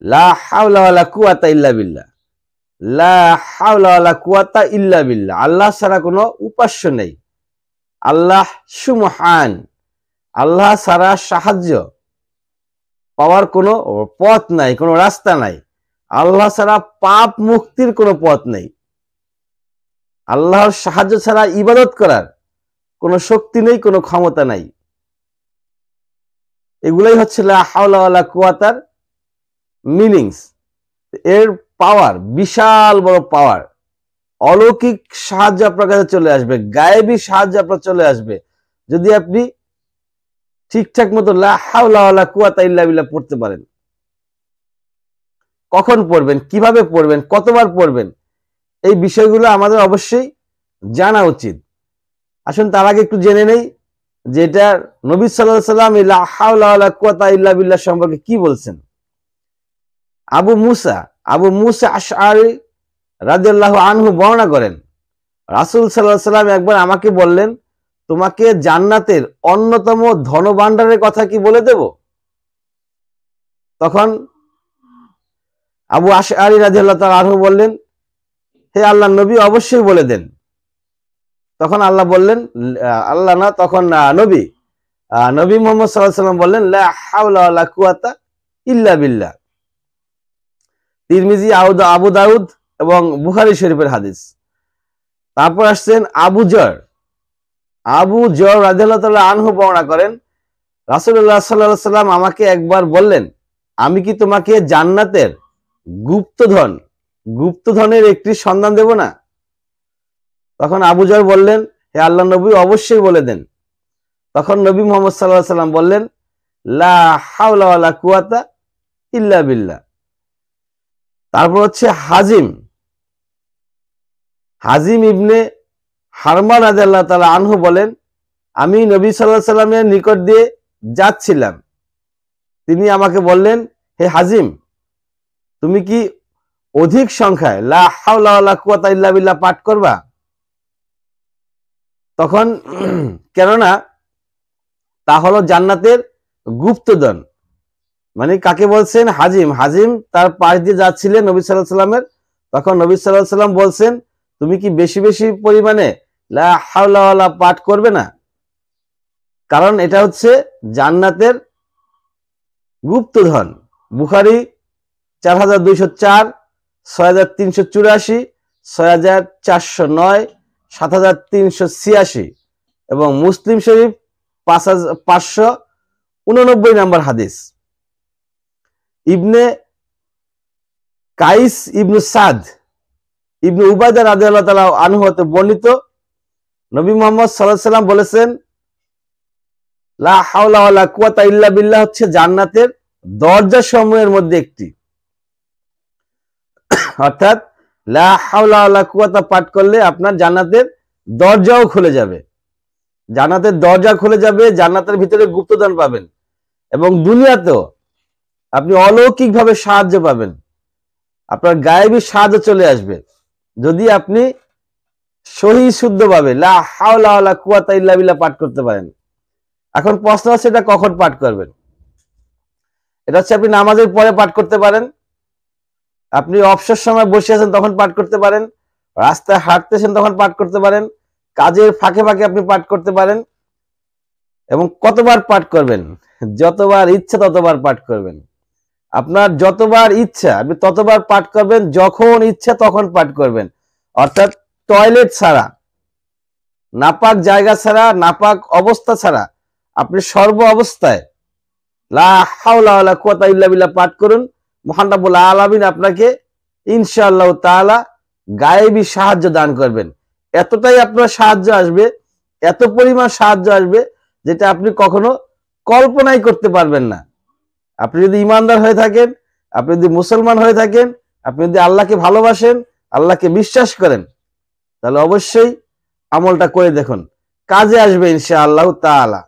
লা হাওলা ওয়ালা কুওয়াতা ইল্লা বিল্লাহ, লা হাওলা ওয়ালা কুওয়াতা ইল্লা বিল্লাহ, আল্লাহ ছাড়া কোনো উপাস্য নেই। আল্লাহ সুমহান, আল্লাহ ছাড়া সাহায্য পাওয়ার কোনো পথ নাই, কোনো রাস্তা নাই। আল্লাহ ছাড়া পাপ মুক্তির কোনো পথ নেই। আল্লাহর সাহায্য ছাড়া ইবাদত করার কোনো শক্তি নেই, কোনো ক্ষমতা নাই। এগুলাই হচ্ছে লা হাওলা ওয়ালা কুওয়াতার মিনিংস। এর পাওয়ার বিশাল বড় পাওয়ার, অলৌকিক সাহায্য আপনার কাছে চলে আসবে, গায়েবী সাহায্য আপনার চলে আসবে যদি আপনি ঠিকঠাক মতো লা হাওলা ওয়ালা কুওয়াতা ইল্লা বিল্লাহ পড়তে পারেন। কখন পড়বেন, কিভাবে পড়বেন, কতবার পড়বেন, এই বিষয়গুলো আমাদের অবশ্যই জানা উচিত। আসুন তার আগে একটু জেনে নেই যে এটা নবী সাল্লাল্লাহু আলাইহি ওয়াসাল্লাম লা হাওলা ওয়ালা কুওয়াতা ইল্লা বিল্লাহ সম্পর্কে কি বলছেন। আবু মুসা আশআরী রাদিয়াল্লাহু আনহু বর্ণনা করেন, রাসূল সাল্লাল্লাহু আলাইহি ওয়াসাল্লাম একবার আমাকে বললেন, তোমাকে জান্নাতের অন্যতম ধনভাণ্ডারের কথা কি বলে দেব? তখন আবু আশআরী রাদিয়াল্লাহু তাআলা আনহু বললেন, হে আল্লাহর নবী, অবশ্যই বলে দেন। তখন আল্লাহ বললেন, আল্লাহ না, তখন নবী মুহাম্মদ সাল্লাল্লাহু আলাইহি ওয়াসাল্লাম বললেন, লা হাওলা ওয়ালা কুওয়াতা ইল্লা বিল্লাহ। তিরমিজি, আবু দাউদ এবং বুখারী শরীফের হাদিস। তারপর আসছেন আবু যর রাদিয়াল্লাহু তাআলা আনহু বর্ণনা করেন, রাসূলুল্লাহ সাল্লাল্লাহু আলাইহি ওয়াসাল্লাম আমাকে একবার বললেন, আমি কি তোমাকে জান্নাতের গুপ্তধনের একটি সন্ধান দেব না? তখন আবু যর বললেন, হে আল্লাহর নবী, অবশ্যই বলে দেন। তখন নবী মুহাম্মদ সাল্লাল্লাহু আলাইহি ওয়াসাল্লাম বললেন, লা হাওলা ওয়ালা কুওয়াতা ইল্লা বিল্লাহ। তারপর হচ্ছে হাজিম ইবনে হারমান রাদিয়াল্লাহু তাআলা আনহু বলেন, আমি নবী সাল্লাল্লাহু আলাইহি ওয়াসাল্লামের নিকট দিয়ে যাচ্ছিলাম, তিনি আমাকে বললেন, হে হাজিম, তুমি কি অধিক সংখ্যায় লা হাওলা ওয়ালা কুওয়াতা ইল্লা বিল্লাহ পাঠ করবা? তখন কেননা তা হলো জান্নাতের গুপ্তধন। মানে কাকে বলছেন? হাজিম তার পাশ দিয়ে যাচ্ছিলেন নবী সাল্লাল্লাহু আলাইহি ওয়াসাল্লামের। তখন নবী সাল্লাল্লাহু আলাইহি ওয়াসাল্লাম বলছেন, তুমি কি বেশি বেশি পরিমাণে লা হাওলা ওয়ালা পাঠ করবে না? কারণ এটা হচ্ছে জান্নাতের গুপ্তধন। বুখারী 4204, 6384, 6409, 7386 এবং মুসলিম শরীফ 5589 নম্বর হাদিস। ইবনে কাইস ইবনু সাদ ইবনে উবাইদা রাদিয়াল্লাহু তাআলা আনহু হতে বর্ণিত, নবী মুহাম্মদ সাল্লাল্লাহু আলাইহি ওয়াসাল্লাম বলেছেন, লা হাওলা ওয়ালা কুওয়াতা ইল্লা বিল্লাহ হচ্ছে জান্নাতের দরজা সমূহের মধ্যে একটি। অর্থাৎ লা হাওলা ওয়ালা কুওয়াতা পাঠ করলে আপনার জান্নাতের দরজাও খুলে যাবে, জান্নাতের দরজা খুলে যাবে, জান্নাতের ভিতরে গুপ্তধন পাবেন এবং দুনিয়াতেও আপনি অলৌকিকভাবে সাহায্য পাবেন, আপনার গায়েবী সাহায্য চলে আসবে যদি আপনি সহি শুদ্ধভাবে লা হাওলা ওয়ালা কুওয়াতা ইল্লা বিল্লাহ পাঠ করতে পারেন। এখন প্রশ্ন হচ্ছে এটা কখন পাঠ করবেন? এটা হচ্ছে আপনি নামাজের পরে পাঠ করতে পারেন, আপনি অবসর সময় বসে আছেন তখন পাঠ করতে পারেন, রাস্তায় হাঁটতেছেন তখন পাঠ করতে পারেন, কাজের ফাঁকে ফাঁকে আপনি পাঠ করতে পারেন। এবং কতবার পাঠ করবেন? যতবার ইচ্ছা ততবার পাঠ করবেন। আপনার যতবার ইচ্ছা আপনি ততবার পাঠ করবেন, যখন ইচ্ছা তখন পাঠ করবেন। অর্থাৎ টয়লেট ছাড়া, নাপাক জায়গা ছাড়া, নাপাক অবস্থা ছাড়া আপনি সর্ব অবস্থায় লা হাওলা ওয়ালা কুওয়াতা ইল্লা বিল্লাহ পাঠ করুন। মহান রব্বুল আলামিন আপনাকে ইনশাআল্লাহ তাআলা গায়েবী সাহায্য দান করবেন। এতটাই আপনার সাহায্য আসবে, এত পরিমাণ সাহায্য আসবে যেটা আপনি কখনো কল্পনাই করতে পারবেন না। আপনি যদি ইমানদার হয়ে থাকেন, আপনি যদি মুসলমান হয়ে থাকেন, আপনি যদি আল্লাহকে ভালোবাসেন, আল্লাহকে বিশ্বাস করেন, তাহলে অবশ্যই আমলটা করে দেখুন, কাজে আসবে ইনশাআল্লাহ তাআলা।